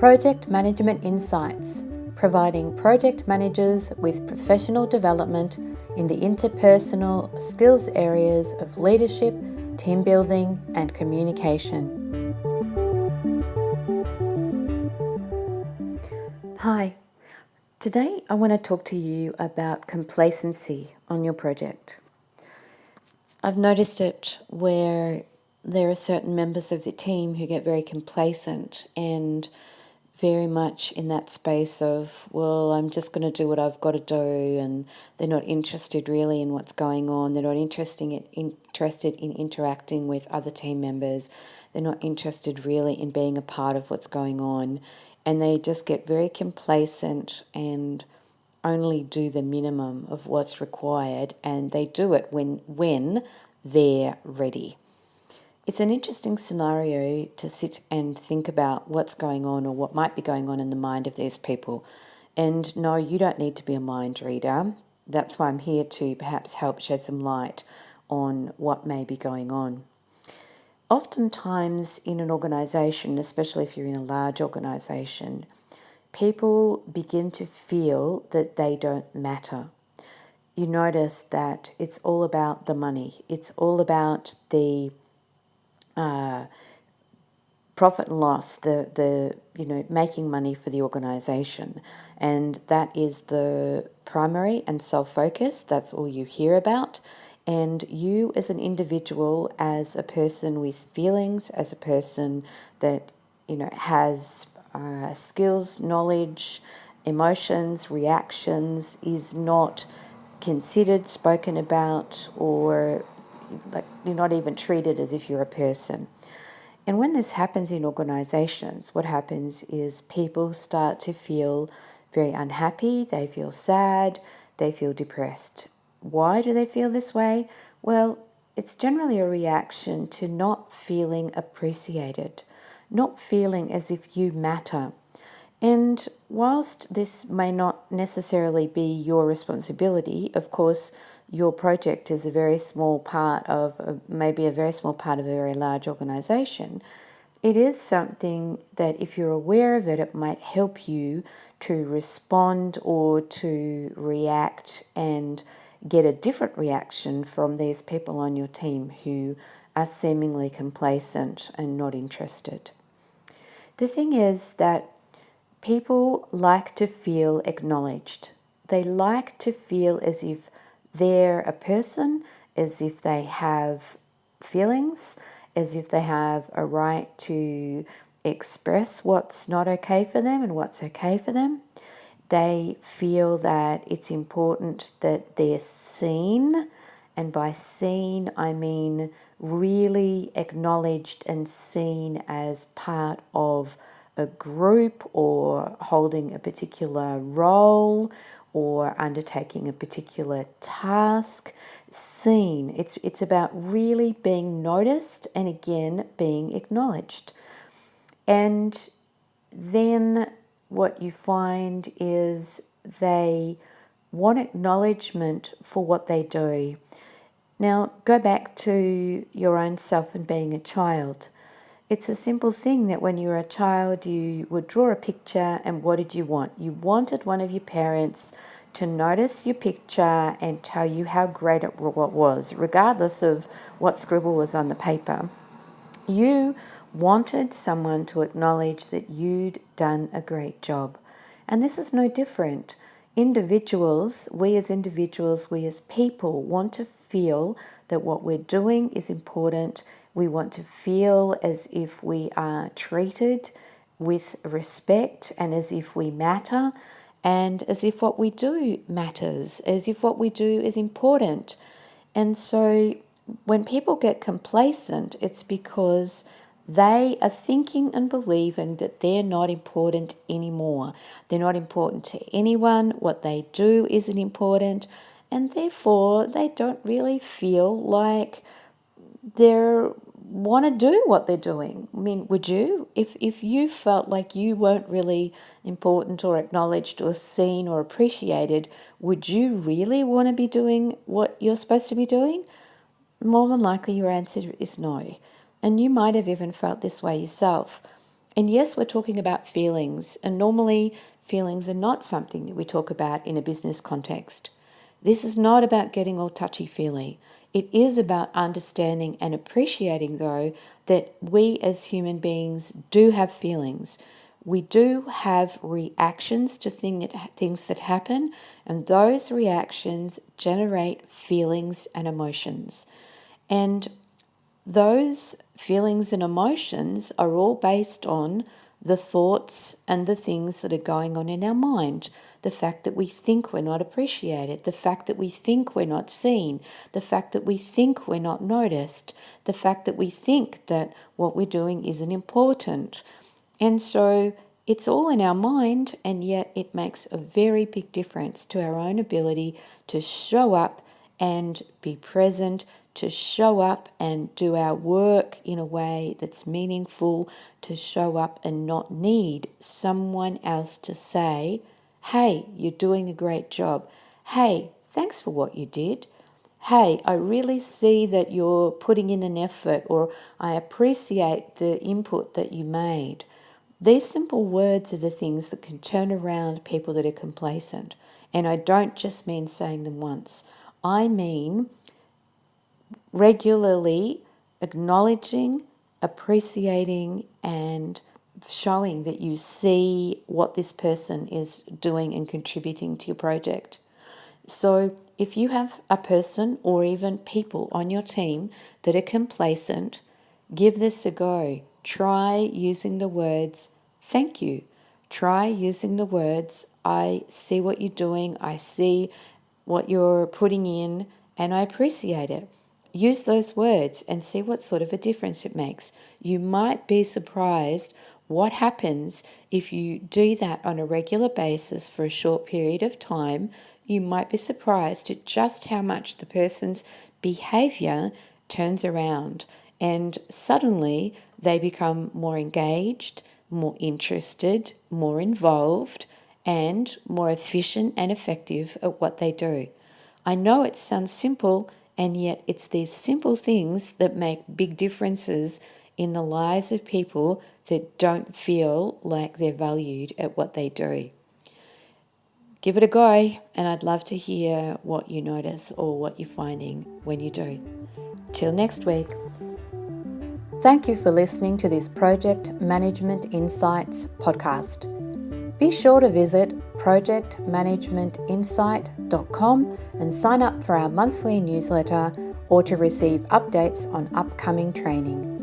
Project Management Insights, providing project managers with professional development in the interpersonal skills areas of leadership, team building, and communication. Hi, today I want to talk to you about complacency on your project. I've noticed it where there are certain members of the team who get very complacent and very much in that space of, well, I'm just going to do what I've got to do, and they're not interested really in what's going on. They're not interested in interacting with other team members. They're not interested really in being a part of what's going on, and they just get very complacent and only do the minimum of what's required, and they do it when they're ready. It's an interesting scenario to sit and think about what's going on or what might be going on in the mind of these people. And no, you don't need to be a mind reader. That's why I'm here to perhaps help shed some light on what may be going on. Oftentimes in an organisation, especially if you're in a large organisation, people begin to feel that they don't matter. You notice that it's all about the money. It's all about the profit and loss, the making money for the organisation, and that is the primary and sole focus. That's all you hear about. And you as an individual, as a person with feelings, as a person that has skills, knowledge, emotions, reactions, is not considered, spoken about, or like you're not even treated as if you're a person. And when this happens in organizations, what happens is people start to feel very unhappy, they feel sad, they feel depressed. Why do they feel this way? Well, it's generally a reaction to not feeling appreciated, not feeling as if you matter. And whilst this may not necessarily be your responsibility, of course, your project is a very small part of, maybe a very small part of a very large organisation, it is something that if you're aware of it, it might help you to respond or to react and get a different reaction from these people on your team who are seemingly complacent and not interested. The thing is that people like to feel acknowledged. They like to feel as if they're a person, as if they have feelings, as if they have a right to express what's not okay for them and what's okay for them. They feel that it's important that they're seen, and by seen I mean really acknowledged and seen as part of a group or holding a particular role or undertaking a particular task. Seen. It's about really being noticed and again being acknowledged. And then what you find is they want acknowledgement for what they do. Now go back to your own self and being a child. It's a simple thing that when you were a child, you would draw a picture, and what did you want? You wanted one of your parents to notice your picture and tell you how great it was, regardless of what scribble was on the paper. You wanted someone to acknowledge that you'd done a great job. And this is no different. Individuals, we as people want to feel that what we're doing is important. We want to feel as if we are treated with respect and as if we matter and as if what we do matters, as if what we do is important. And so when people get complacent, it's because they are thinking and believing that they're not important anymore. They're not important to anyone. What they do isn't important. And therefore, they don't really feel like they want to do what they're doing. I mean, would you? If you felt like you weren't really important or acknowledged or seen or appreciated, would you really want to be doing what you're supposed to be doing? More than likely your answer is no. And you might have even felt this way yourself. And yes, we're talking about feelings, and normally feelings are not something that we talk about in a business context. This is not about getting all touchy-feely. It is about understanding and appreciating, though, that we as human beings do have feelings. We do have reactions to things that happen, and those reactions generate feelings and emotions. And those feelings and emotions are all based on the thoughts and the things that are going on in our mind. The fact that we think we're not appreciated, the fact that we think we're not seen, the fact that we think we're not noticed, the fact that we think that what we're doing isn't important. And so it's all in our mind, and yet it makes a very big difference to our own ability to show up and be present, to show up and do our work in a way that's meaningful, to show up and not need someone else to say, hey, you're doing a great job. Hey, thanks for what you did. Hey, I really see that you're putting in an effort, or I appreciate the input that you made. These simple words are the things that can turn around people that are complacent. And I don't just mean saying them once. I mean regularly acknowledging, appreciating, and showing that you see what this person is doing and contributing to your project. So if you have a person or even people on your team that are complacent, give this a go. Try using the words, thank you. Try using the words, I see what you're doing, I see what you're putting in, and I appreciate it. Use those words and see what sort of a difference it makes. You might be surprised what happens if you do that on a regular basis for a short period of time. You might be surprised at just how much the person's behavior turns around, and suddenly they become more engaged, more interested, more involved, and more efficient and effective at what they do. I know it sounds simple, and yet it's these simple things that make big differences in the lives of people that don't feel like they're valued at what they do. Give it a go, and I'd love to hear what you notice or what you're finding when you do. Till next week. Thank you for listening to this Project Management Insights podcast. Be sure to visit projectmanagementinsight.com and sign up for our monthly newsletter or to receive updates on upcoming training.